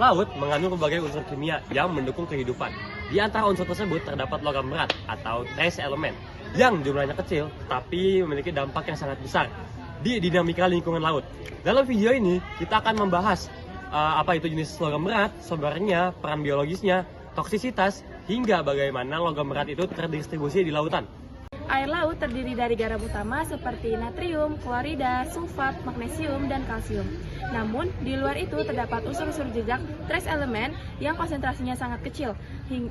Laut mengandung berbagai unsur kimia yang mendukung kehidupan. Di antara unsur tersebut terdapat logam berat atau trace element yang jumlahnya kecil tapi memiliki dampak yang sangat besar di dinamika lingkungan laut. Dalam video ini kita akan membahas apa itu jenis logam berat, sumbernya, peran biologisnya, toksisitas, hingga bagaimana logam berat itu terdistribusi di lautan. Air laut terdiri dari garam utama seperti natrium, klorida, sulfat, magnesium, dan kalsium. Namun, di luar itu terdapat unsur-unsur jejak trace element yang konsentrasinya sangat kecil,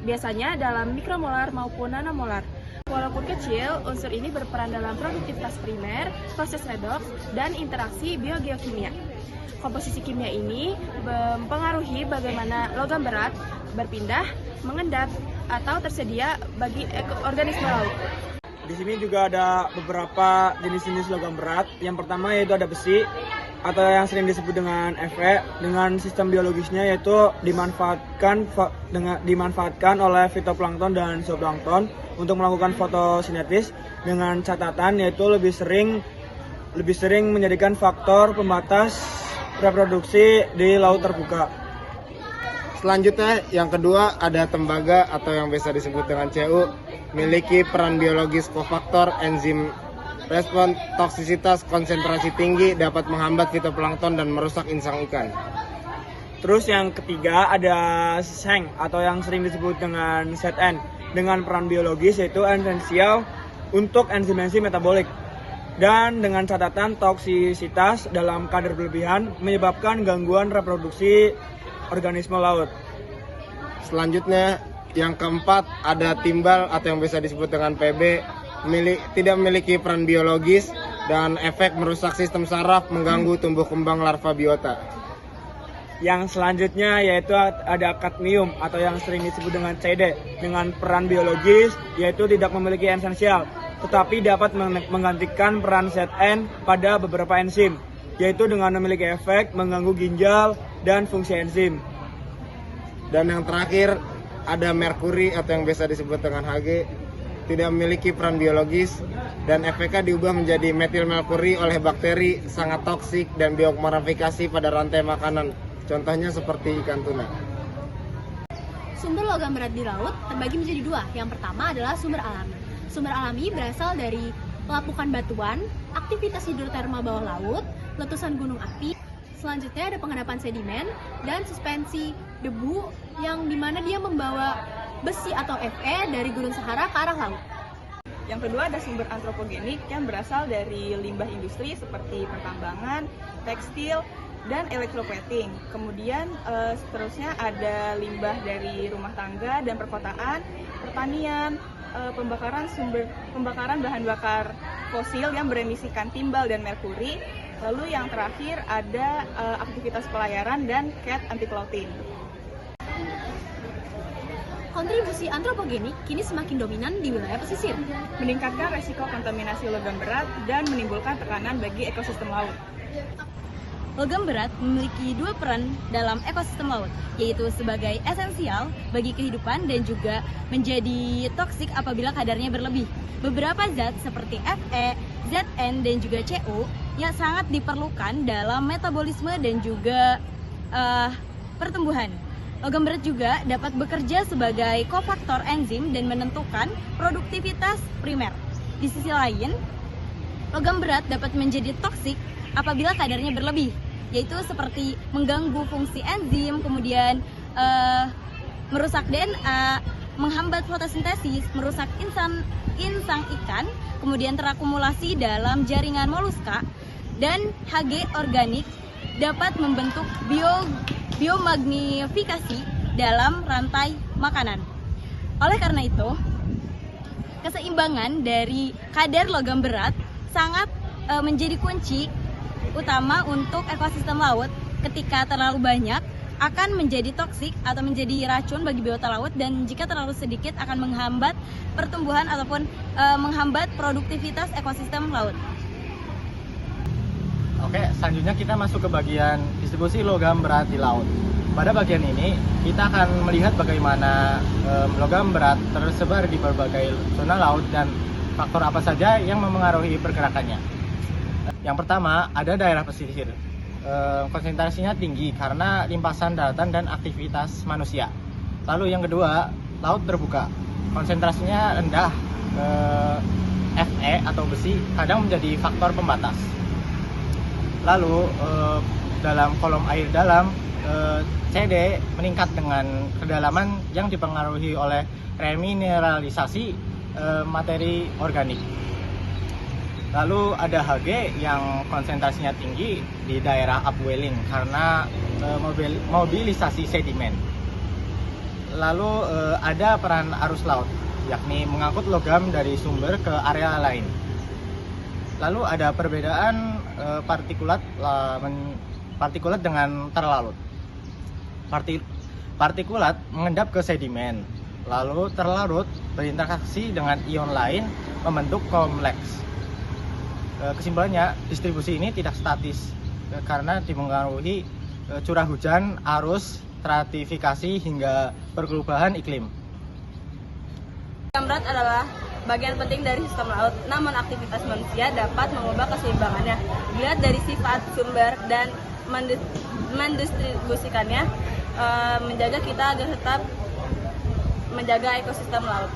biasanya dalam mikromolar maupun nanomolar. Walaupun kecil, unsur ini berperan dalam produktivitas primer, proses redoks, dan interaksi biogeokimia. Komposisi kimia ini mempengaruhi bagaimana logam berat berpindah, mengendap, atau tersedia bagi organisme laut. Di sini juga ada beberapa jenis-jenis logam berat. Yang pertama yaitu ada besi atau yang sering disebut dengan Fe. Dengan sistem biologisnya yaitu dimanfaatkan oleh fitoplankton dan zooplankton untuk melakukan fotosintesis, dengan catatan yaitu lebih sering menjadikan faktor pembatas reproduksi di laut terbuka. Selanjutnya, yang kedua ada tembaga atau yang biasa disebut dengan Cu, memiliki peran biologis kofaktor, enzim respon, toksisitas, konsentrasi tinggi, dapat menghambat fitoplankton dan merusak insang ikan. Terus yang ketiga ada seng atau yang sering disebut dengan Zn, dengan peran biologis yaitu esensial untuk enzim-enzim metabolik. Dan dengan catatan toksisitas dalam kadar berlebihan menyebabkan gangguan reproduksi organisme laut. Selanjutnya, yang keempat ada timbal atau yang biasa disebut dengan Pb, tidak memiliki peran biologis dan efek merusak sistem saraf, mengganggu tumbuh kembang larva biota. Yang selanjutnya yaitu ada kadmium atau yang sering disebut dengan CD, dengan peran biologis yaitu tidak memiliki esensial, tetapi dapat menggantikan peran Zn pada beberapa enzim, yaitu dengan memiliki efek mengganggu ginjal dan fungsi enzim. Dan yang terakhir ada merkuri atau yang biasa disebut dengan Hg, tidak memiliki peran biologis dan efeknya diubah menjadi metilmerkuri oleh bakteri, sangat toksik dan biomodifikasi pada rantai makanan. Contohnya seperti ikan tuna. Sumber logam berat di laut terbagi menjadi dua. Yang pertama adalah sumber alami. Sumber alami berasal dari pelapukan batuan, aktivitas hidrotermal bawah laut, letusan gunung api. Selanjutnya ada pengendapan sedimen dan suspensi debu yang dimana dia membawa besi atau Fe dari Gunung Sahara ke arah laut. Yang kedua ada sumber antropogenik yang berasal dari limbah industri seperti pertambangan, tekstil, dan elektroplating. Kemudian seterusnya ada limbah dari rumah tangga dan perkotaan, pertanian, pembakaran bahan bakar fosil yang beremisikan timbal dan merkuri. Lalu yang terakhir ada aktivitas pelayaran dan cat anti-flouting. Kontribusi antropogenik kini semakin dominan di wilayah pesisir, Meningkatkan resiko kontaminasi logam berat dan menimbulkan tekanan bagi ekosistem laut. Logam berat memiliki dua peran dalam ekosistem laut, yaitu sebagai esensial bagi kehidupan dan juga menjadi toksik apabila kadarnya berlebih. Beberapa zat seperti Fe, Zn, dan juga Cu yang sangat diperlukan dalam metabolisme dan juga pertumbuhan. Logam berat juga dapat bekerja sebagai kofaktor enzim dan menentukan produktivitas primer. Di sisi lain, logam berat dapat menjadi toksik apabila kadarnya berlebih, yaitu seperti mengganggu fungsi enzim, kemudian merusak DNA, menghambat fotosintesis, merusak insang ikan, kemudian terakumulasi dalam jaringan moluska, dan Hg organik dapat membentuk biomagnifikasi dalam rantai makanan. Oleh karena itu, keseimbangan dari kadar logam berat sangat menjadi kunci utama untuk ekosistem laut. Ketika terlalu banyak akan menjadi toksik atau menjadi racun bagi biota laut, dan jika terlalu sedikit akan menghambat pertumbuhan ataupun menghambat produktivitas ekosistem laut. Oke, selanjutnya kita masuk ke bagian distribusi logam berat di laut. Pada bagian ini, kita akan melihat bagaimana logam berat tersebar di berbagai zona laut dan faktor apa saja yang memengaruhi pergerakannya. Yang pertama, ada daerah pesisir. konsentrasinya tinggi karena limpasan daratan dan aktivitas manusia. Lalu yang kedua, laut terbuka. Konsentrasinya rendah, Fe atau besi kadang menjadi faktor pembatas. Lalu dalam kolom air dalam, CD meningkat dengan kedalaman yang dipengaruhi oleh remineralisasi materi organik. Lalu ada Hg yang konsentrasinya tinggi di daerah upwelling karena mobilisasi sedimen. Lalu ada peran arus laut, yakni mengangkut logam dari sumber ke area lain. Lalu ada perbedaan partikulat dengan terlalut. Partikulat mengendap ke sedimen, lalu terlarut berinteraksi dengan ion lain membentuk kompleks. Kesimpulannya, distribusi ini tidak statis karena dipengaruhi curah hujan, arus, stratifikasi hingga perubahan iklim. Logam berat adalah bagian penting dari sistem laut, namun aktivitas manusia dapat mengubah keseimbangannya. Dilihat dari sifat sumber dan mendistribusikannya, menjaga kita agar tetap menjaga ekosistem laut.